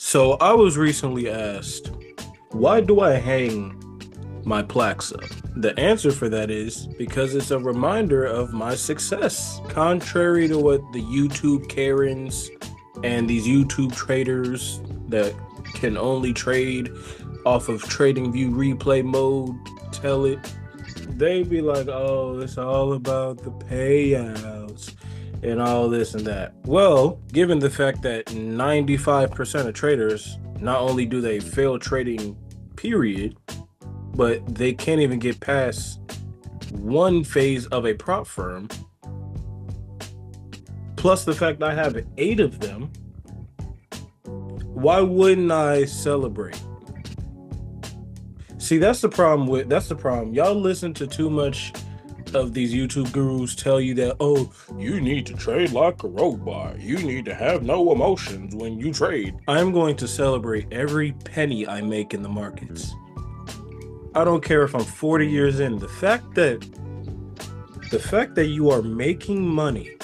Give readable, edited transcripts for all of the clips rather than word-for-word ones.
So I was recently asked, why do I hang my plaques up? The answer for that is because it's a reminder of my success. Contrary to what the YouTube Karens and these YouTube traders that can only trade off of trading view replay mode tell it, they be like, oh, it's all about the payouts and all this and that. Well, given the fact that 95% of traders, not only do they fail trading, period, but they can't even get past one phase of a prop firm, plus the fact I have 8 of them, why wouldn't I celebrate? See, that's the problem. Y'all listen to too much of these YouTube gurus tell you that, oh, you need to trade like a robot. You need to have no emotions when you trade. I'm going to celebrate every penny I make in the markets. I don't care if I'm 40 years in. The fact that you are making money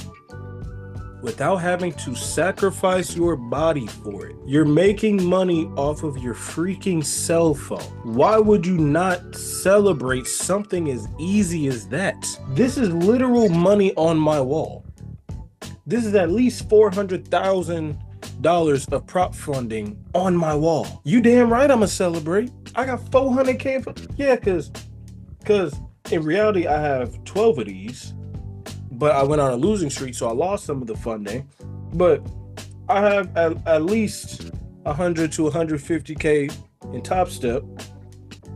without having to sacrifice your body for it. You're making money off of your freaking cell phone. Why would you not celebrate something as easy as that? This is literal money on my wall. This is at least $400,000 of prop funding on my wall. You damn right I'ma celebrate. I got 400K for, yeah, cause in reality I have 12 of these. But I went on a losing streak, so I lost some of the funding. But I have at least 100 to 150K in Top Step.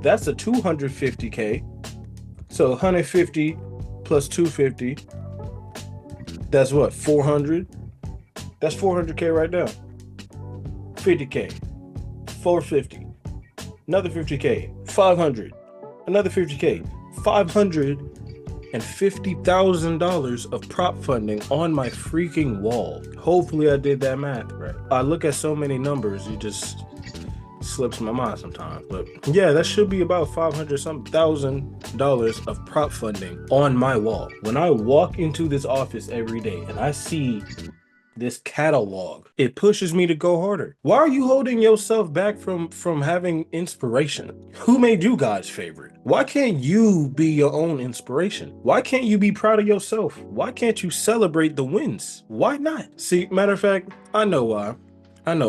That's a 250K. So 150 plus 250. That's what, 400? That's 400K right now. 50K. 450. Another 50K. 500. Another 50K. $550,000 of prop funding on my freaking wall. Hopefully I did that math right. I look at so many numbers, it just slips my mind sometimes. But yeah, that should be about $500,000 of prop funding on my wall. When I walk into this office every day and I see this catalog, it pushes me to go harder. Why are you holding yourself back from having inspiration? Who made you God's favorite? Why can't you be your own inspiration? Why can't you be proud of yourself? Why can't you celebrate the wins? Why not? See, matter of fact, I know why. And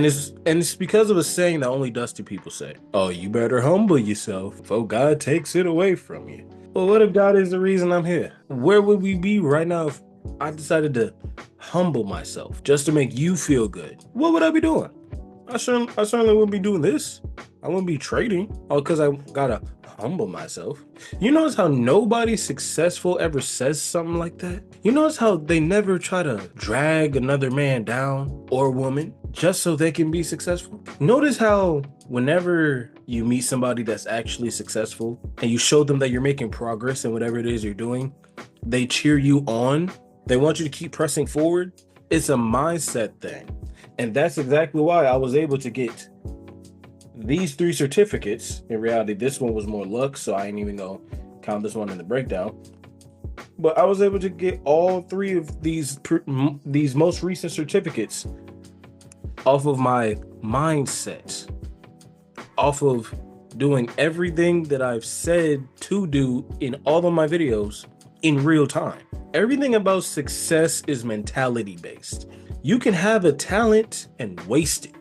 it's because of a saying that only dusty people say. Oh, you better humble yourself before God takes it away from you. Well, what if God is the reason I'm here? Where would we be right now if I decided to humble myself just to make you feel good? What would I be doing? I certainly wouldn't be doing this. I wouldn't be trading. Oh, because I gotta humble myself. You notice how nobody successful ever says something like that? You notice how they never try to drag another man down or woman just so they can be successful? Notice how whenever you meet somebody that's actually successful and you show them that you're making progress in whatever it is you're doing, they cheer you on. They want you to keep pressing forward. It's a mindset thing. And that's exactly why I was able to get these 3 certificates. In reality, this one was more luck, so I ain't even gonna count this one in the breakdown. But I was able to get all 3 of these most recent certificates off of my mindset, off of doing everything that I've said to do in all of my videos in real time. Everything about success is mentality based. You can have a talent and waste it.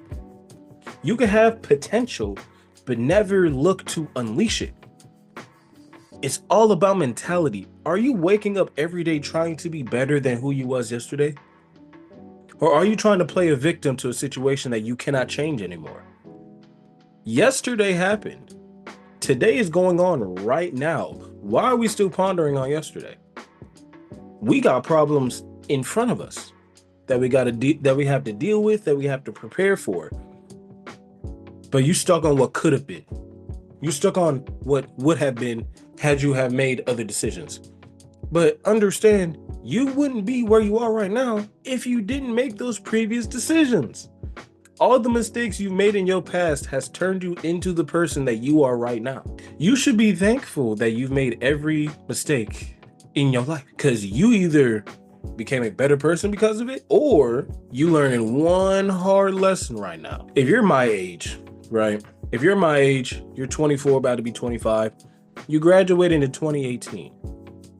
You can have potential, but never look to unleash it. It's all about mentality. Are you waking up every day trying to be better than who you was yesterday? Or are you trying to play a victim to a situation that you cannot change anymore? Yesterday happened. Today is going on right now. Why are we still pondering on yesterday? We got problems in front of us that we have to deal with, that we have to prepare for. But you stuck on what could have been. You stuck on what would have been had you have made other decisions. But understand, you wouldn't be where you are right now if you didn't make those previous decisions. All the mistakes you've made in your past has turned you into the person that you are right now. You should be thankful that you've made every mistake in your life, because you either became a better person because of it, or you learning one hard lesson right now. If you're my age, right? If you're my age, you're 24, about to be 25. You graduated in 2018.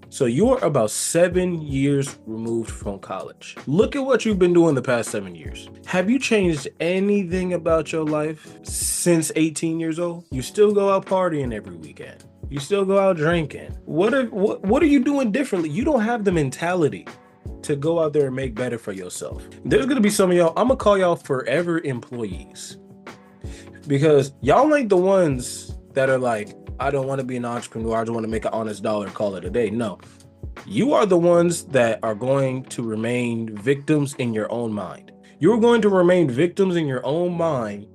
So you're about 7 years removed from college. Look at what you've been doing the past 7 years. Have you changed anything about your life since 18 years old? You still go out partying every weekend. You still go out drinking. What are you doing differently? You don't have the mentality to go out there and make better for yourself. There's gonna be some of y'all, I'm gonna call y'all forever employees. Because y'all ain't the ones that are like, I don't want to be an entrepreneur. I just want to make an honest dollar and call it a day. No, you are the ones that are going to remain victims in your own mind. You're going to remain victims in your own mind,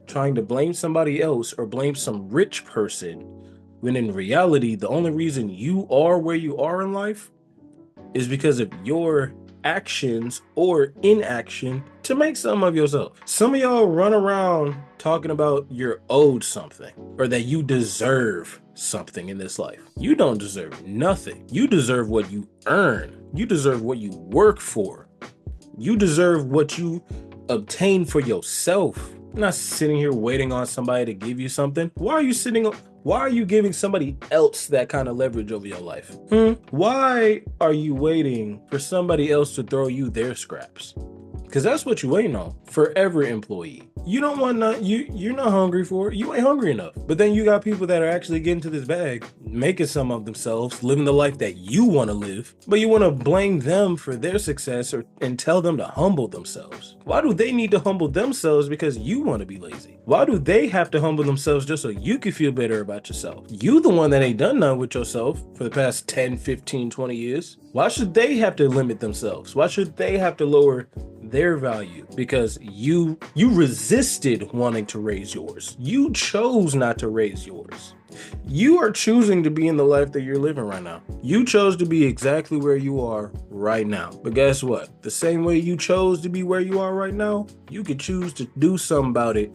trying to blame somebody else or blame some rich person, when in reality, the only reason you are where you are in life is because of your actions or inaction to make something of yourself. Some of y'all run around talking about you're owed something or that you deserve something in this life. You don't deserve nothing. You deserve what you earn. You deserve what you work for. You deserve what you obtain for yourself. You're not sitting here waiting on somebody to give you something. Why are you giving somebody else that kind of leverage over your life? Why are you waiting for somebody else to throw you their scraps? Because that's what you're waiting on. Forever employee. You don't want you're not hungry for it. You ain't hungry enough. But then you got people that are actually getting to this bag, making some of themselves, living the life that you want to live, but you want to blame them for their success and tell them to humble themselves. Why do they need to humble themselves because you want to be lazy? Why do they have to humble themselves just so you can feel better about yourself? You the one that ain't done nothing with yourself for the past 10, 15, 20 years. Why should they have to limit themselves? Why should they have to lower their value? Because you resisted wanting to raise yours. You chose not to raise yours. You are choosing to be in the life that you're living right now. You chose to be exactly where you are right now. But guess what? The same way you chose to be where you are right now, you could choose to do something about it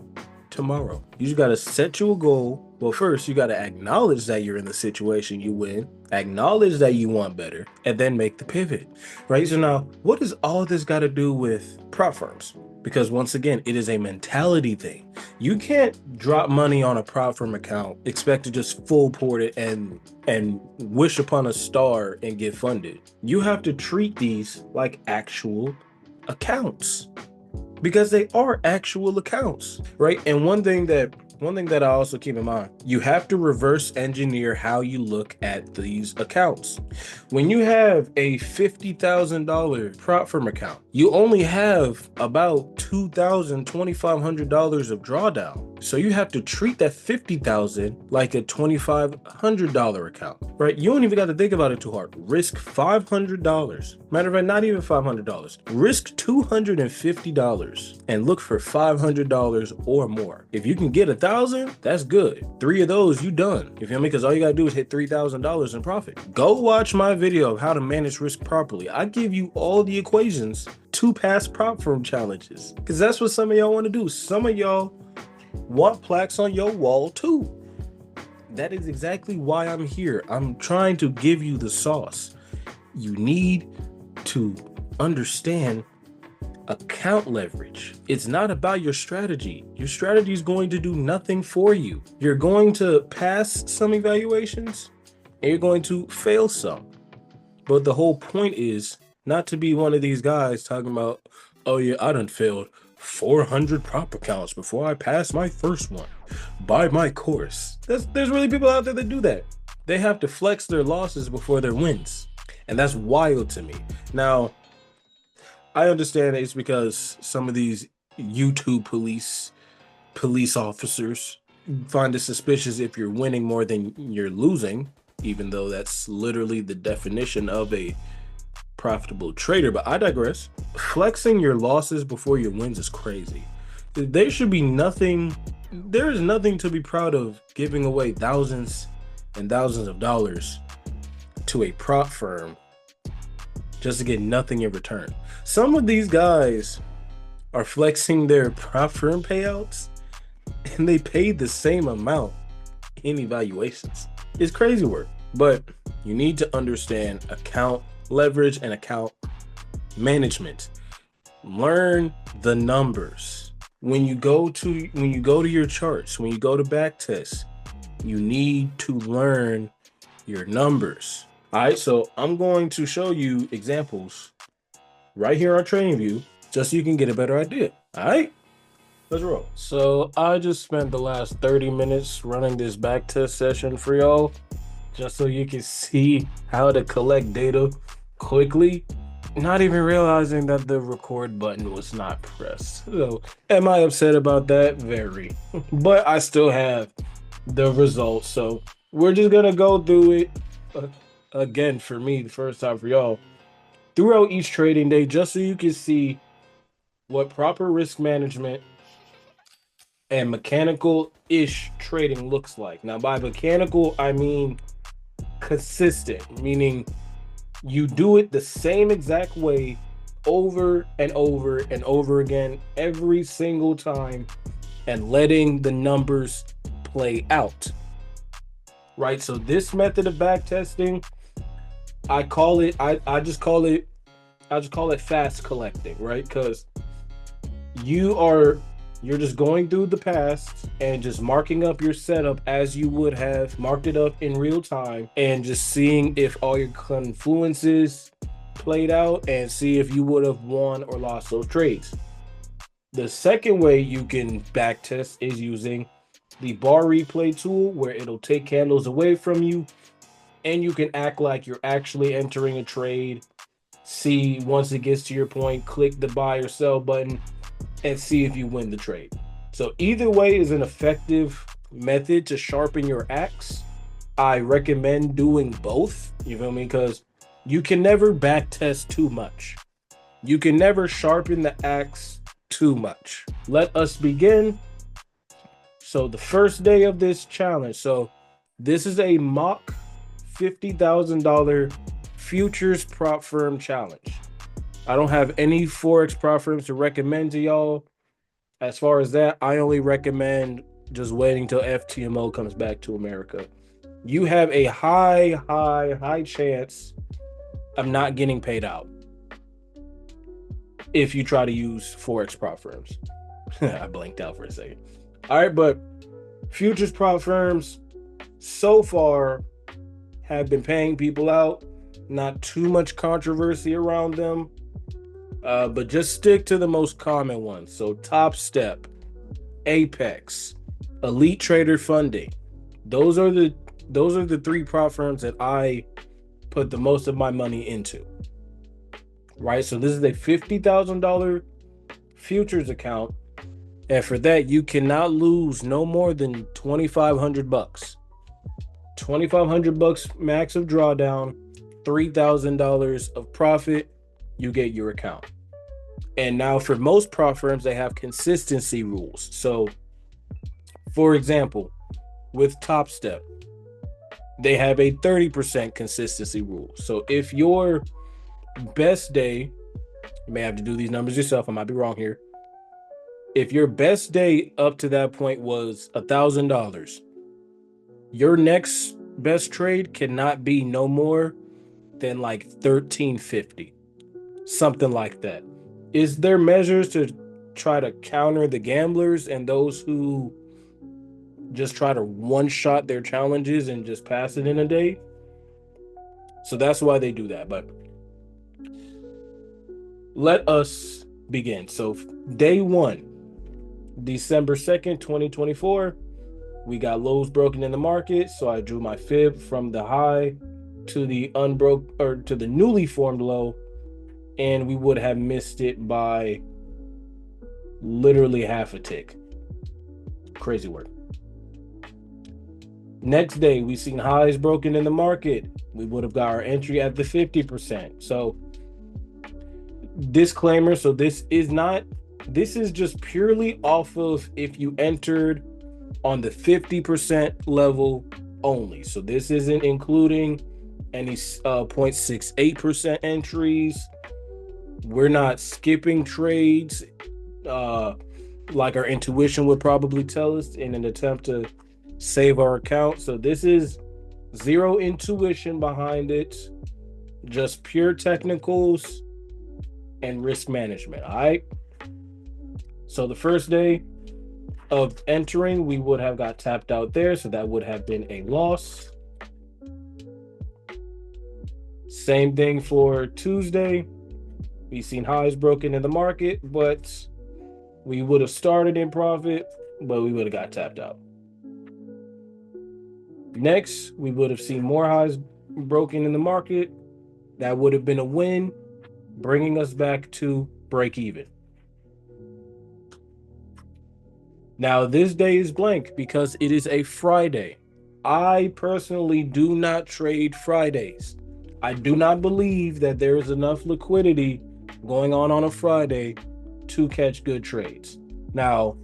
tomorrow. You just got to set you a goal. Well, first, you got to acknowledge that you're in the situation you win, acknowledge that you want better, and then make the pivot, right? So now, what does all this got to do with prop firms? Because once again, it is a mentality thing. You can't drop money on a prop firm account, expect to just full port it and wish upon a star and get funded. You have to treat these like actual accounts, because they are actual accounts, right? And one thing that I also keep in mind, you have to reverse engineer how you look at these accounts. When you have a $50,000 prop firm account, you only have about $2,000, $2,500 of drawdown. So you have to treat that $50,000 like a $2,500 account, right? You don't even got to think about it too hard. Risk $500. Matter of fact, not even $500. Risk $250 and look for $500 or more. If you can get $1,000, that's good. 3 of those, you done. You feel me? Because all you got to do is hit $3,000 in profit. Go watch my video of how to manage risk properly. I give you all the equations to pass prop firm challenges, because that's what some of y'all want to do. Some of y'all want plaques on your wall too. That is exactly why I'm here. I'm trying to give you the sauce. You need to understand account leverage. It's not about your strategy. Your strategy is going to do nothing for you. You're going to pass some evaluations and you're going to fail some. But the whole point is not to be one of these guys talking about, oh yeah, I done failed 400 prop accounts before I passed my first one. Buy my course. There's really people out there that do that. They have to flex their losses before their wins. And that's wild to me. Now, I understand it's because some of these YouTube police officers find it suspicious if you're winning more than you're losing, even though that's literally the definition of a profitable trader. But I digress. Flexing your losses before your wins is crazy. There is nothing to be proud of giving away thousands and thousands of dollars to a prop firm just to get nothing in return. Some of these guys are flexing their prop firm payouts and they paid the same amount in evaluations. It's crazy work, but you need to understand account leverage and account management. Learn the numbers. When you go to your charts, when you go to backtest, you need to learn your numbers. All right, so I'm going to show you examples right here on TradingView just so you can get a better idea. All right, let's roll. So I just spent the last 30 minutes running this backtest session for y'all just so you can see how to collect data quickly, not even realizing that the record button was not pressed. So am I upset about that? Very. But I still have the results. So we're just gonna go through it again for me, the first time for y'all, throughout each trading day, just so you can see what proper risk management and mechanical-ish trading looks like. Now, by mechanical, I mean consistent, meaning you do it the same exact way over and over and over again every single time and letting the numbers play out. Right? So this method of backtesting, I just call it fast collecting, right? Because you're just going through the past and just marking up your setup as you would have marked it up in real time and just seeing if all your confluences played out and see if you would have won or lost those trades. The second way you can backtest is using the bar replay tool, where it'll take candles away from you and you can act like you're actually entering a trade. See, once it gets to your point, click the buy or sell button and see if you win the trade. So either way is an effective method to sharpen your axe. I recommend doing both, you feel me? Because you can never backtest too much. You can never sharpen the axe too much. Let us begin. So the first day of this challenge. So this is a mock $50,000 futures prop firm challenge. I don't have any Forex prop firms to recommend to y'all. As far as that, I only recommend just waiting till FTMO comes back to America. You have a high chance of not getting paid out if you try to use Forex prop firms. I blanked out for a second. All right, but futures prop firms so far have been paying people out. Not too much controversy around them. But just stick to the most common ones. So Top Step, Apex, Elite Trader Funding. Those are the three prop firms that I put the most of my money into. Right? So this is a $50,000 futures account. And for that, you cannot lose no more than $2,500. $2,500 max of drawdown, $3,000 of profit, you get your account. And now for most prop firms, they have consistency rules. So for example, with Top Step, they have a 30% consistency rule. So if your best day, you may have to do these numbers yourself, I might be wrong here. If your best day up to that point was $1,000, your next best trade cannot be no more than like $1,350, something like that. Is there measures to try to counter the gamblers and those who just try to one-shot their challenges and just pass it in a day? So that's why they do that. But let us begin. So day one, December 2nd, 2024, we got lows broken in the market. So I drew my fib from the high to the to the newly formed low, and we would have missed it by literally half a tick. Crazy work. Next day, we seen highs broken in the market. We would have got our entry at the 50%. So disclaimer, so this is just purely off of if you entered on the 50% level only. So this isn't including any 0.68% entries. We're not skipping trades like our intuition would probably tell us in an attempt to save our account. So this is zero intuition behind it, just pure technicals and risk management. All right. So the first day of entering, we would have got tapped out there. So that would have been a loss. Same thing for Tuesday. We've seen highs broken in the market, but we would have started in profit, but we would have got tapped out. Next, we would have seen more highs broken in the market. That would have been a win, bringing us back to break even. Now, this day is blank because it is a Friday. I personally do not trade Fridays. I do not believe that there is enough liquidity going on a Friday to catch good trades. Now,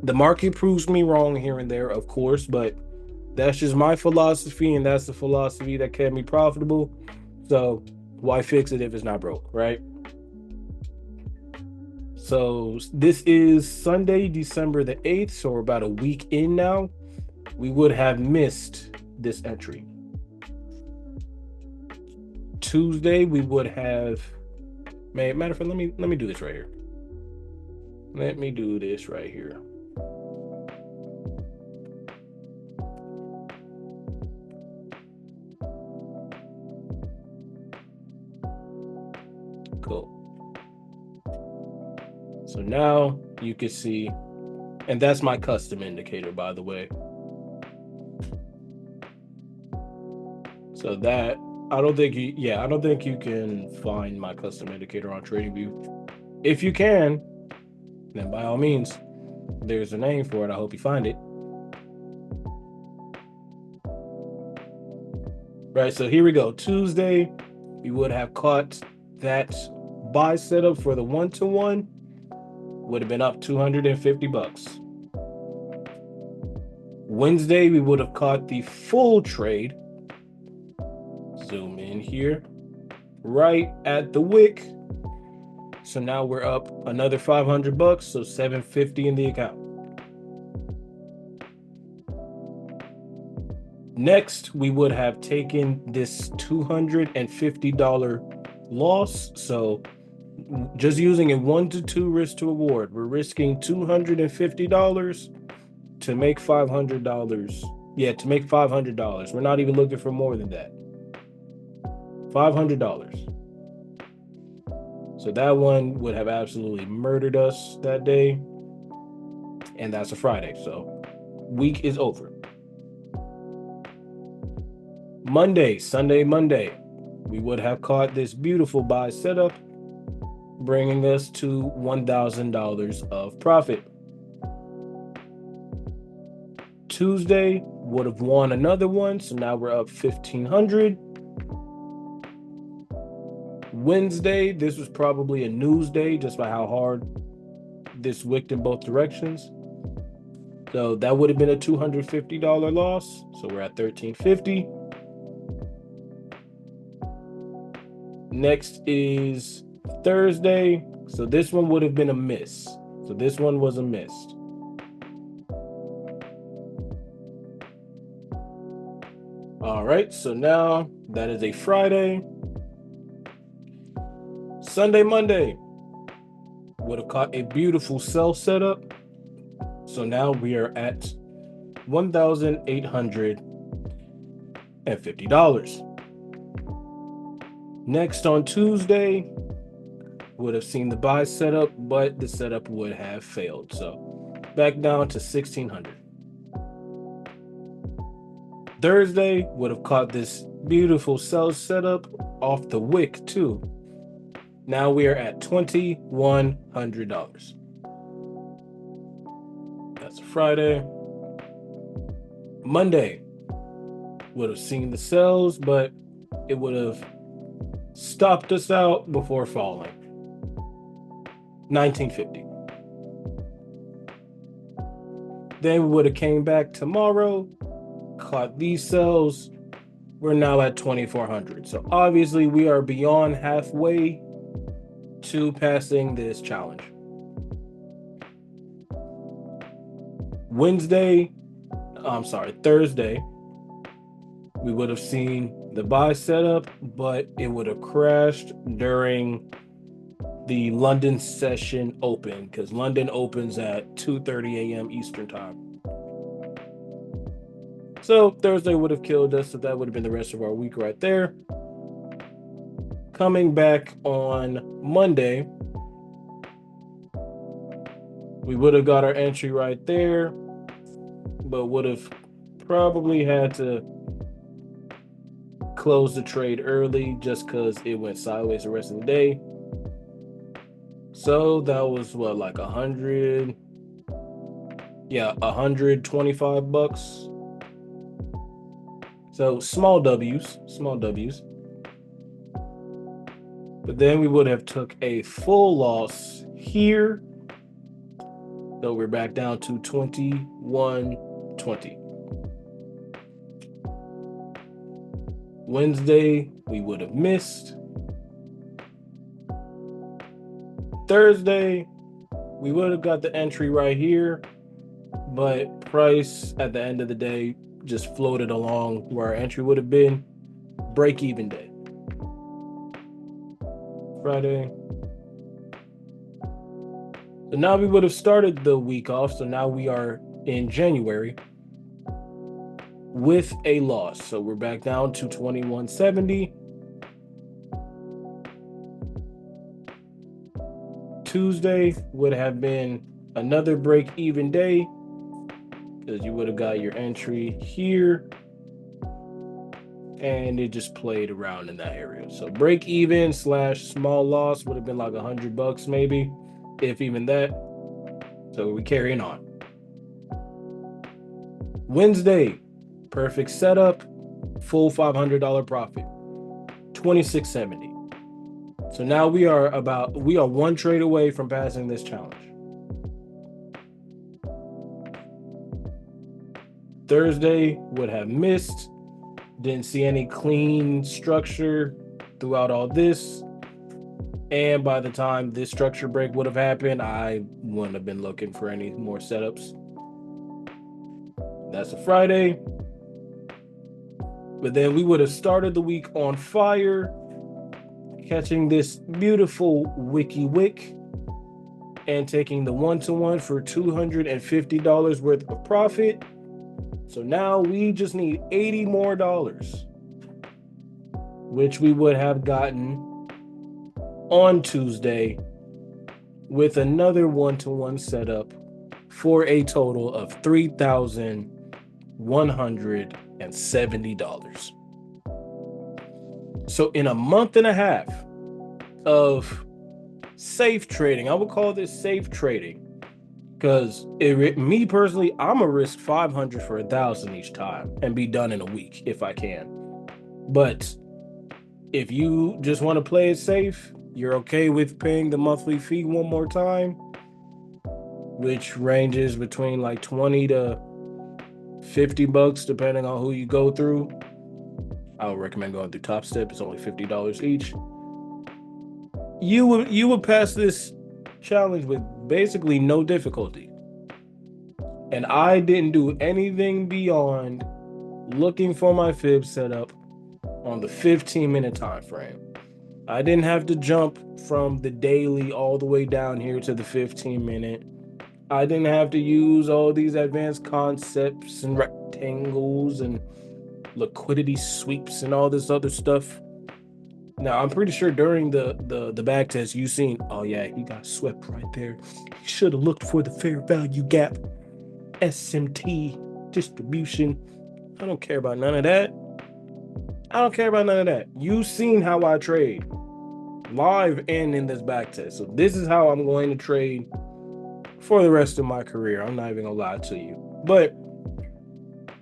the market proves me wrong here and there, of course, but that's just my philosophy, and that's the philosophy that kept me profitable. So why fix it if it's not broke, right? So this is Sunday, December the 8th. So we're about a week in now. We would have missed this entry. Tuesday, we would have. Matter of fact, let me do this right here. Let me do this right here. Cool. So now you can see, and that's my custom indicator, by the way. So that I don't think you can find my custom indicator on TradingView. If you can, then by all means, there's a name for it. I hope you find it. Right, so here we go. Tuesday, we would have caught that buy setup for the 1-to-1. Would have been up $250. Wednesday, we would have caught the full trade. Zoom in here, right at the wick. So now we're up another $500, so $750 in the account. Next, we would have taken this $250 loss. So just using a 1-to-2 risk to reward, we're risking $250 to make $500. Yeah, to make $500. We're not even looking for more than that. $500. So that one would have absolutely murdered us that day. And that's a Friday. So week is over. Sunday, Monday, we would have caught this beautiful buy setup, bringing us to $1,000 of profit. Tuesday would have won another one. So now we're up $1,500. Wednesday, this was probably a news day just by how hard this wicked in both directions. So that would have been a $250 loss. So we're at $1,350. Next is Thursday. So this one would have been a miss. So this one was a miss. All right, so now that is a Friday. Sunday, Monday, would have caught a beautiful sell setup. So now we are at $1,850. Next on Tuesday, would have seen the buy setup, but the setup would have failed. So back down to $1,600. Thursday would have caught this beautiful sell setup off the wick too. Now we are at $2,100. That's a Friday. Monday would have seen the sells, but it would have stopped us out before falling. $1,950. Then we would have came back tomorrow, caught these sells. We're now at $2,400. So obviously we are beyond halfway to passing this challenge. Thursday, we would have seen the buy setup, but it would have crashed during the London session open, because London opens at 2:30 a.m. Eastern time. So Thursday would have killed us, so that would have been the rest of our week right there. Coming back on Monday, we would have got our entry right there, but would have probably had to close the trade early just because it went sideways the rest of the day. So that was what, like 100, yeah, $125. So small W's. But then we would have took a full loss here. So we're back down to 21-20. Wednesday, we would have missed. Thursday, we would have got the entry right here, but price at the end of the day just floated along where our entry would have been. Break even day. Friday. So now we would have started the week off. So now we are in January with a loss. So we're back down to 21.70. Tuesday would have been another break even day because you would have got your entry here and it just played around in that area. So break even / small loss would have been like $100 maybe, if even that. So we're carrying on. Wednesday, perfect setup, full $500 profit, 26.70. So now we are one trade away from passing this challenge. Thursday would have missed. Didn't see any clean structure throughout all this. And by the time this structure break would have happened, I wouldn't have been looking for any more setups. That's a Friday. But then we would have started the week on fire, catching this beautiful wiki wick and taking the 1-to-1 for $250 worth of profit. So now we just need $80 more, which we would have gotten on Tuesday with another 1-to-1 setup for a total of $3,170. So in a month and a half of safe trading, I would call this safe trading, because me personally, I'm gonna risk 500 for 1,000 each time and be done in a week if I can. But if you just want to play it safe, you're okay with paying the monthly fee one more time, which ranges between like $20 to $50 depending on who you go through. I would recommend going through Top Step. It's only $50 each. You would pass this challenge with basically no difficulty. And I didn't do anything beyond looking for my fib setup on the 15-minute time frame. I didn't have to jump from the daily all the way down here to the 15-minute. I didn't have to use all these advanced concepts and rectangles and liquidity sweeps and all this other stuff. Now, I'm pretty sure during the backtest, you seen, oh yeah, he got swept right there. He should have looked for the fair value gap, SMT, distribution. I don't care about none of that. You seen how I trade live and in this backtest. So this is how I'm going to trade for the rest of my career. I'm not even gonna lie to you. But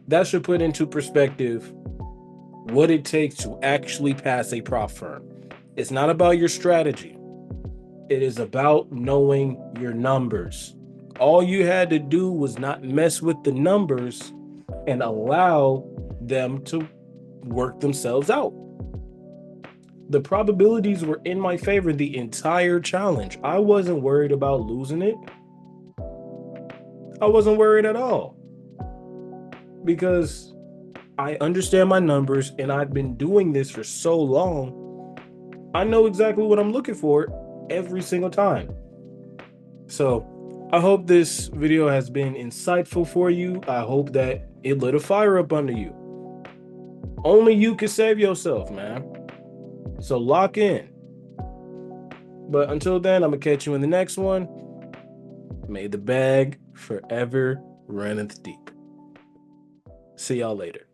that should put into perspective what it takes to actually pass a prop firm. It's not about your strategy. It is about knowing your numbers. All you had to do was not mess with the numbers and allow them to work themselves out. The probabilities were in my favor the entire challenge. I wasn't worried about losing it. I wasn't worried at all, because I understand my numbers and I've been doing this for so long. I know exactly what I'm looking for, every single time. So I hope this video has been insightful for you. I hope that it lit a fire up under you. Only you can save yourself, man. So lock in. But until then, I'm going to catch you in the next one. May the bag forever runneth deep. See y'all later.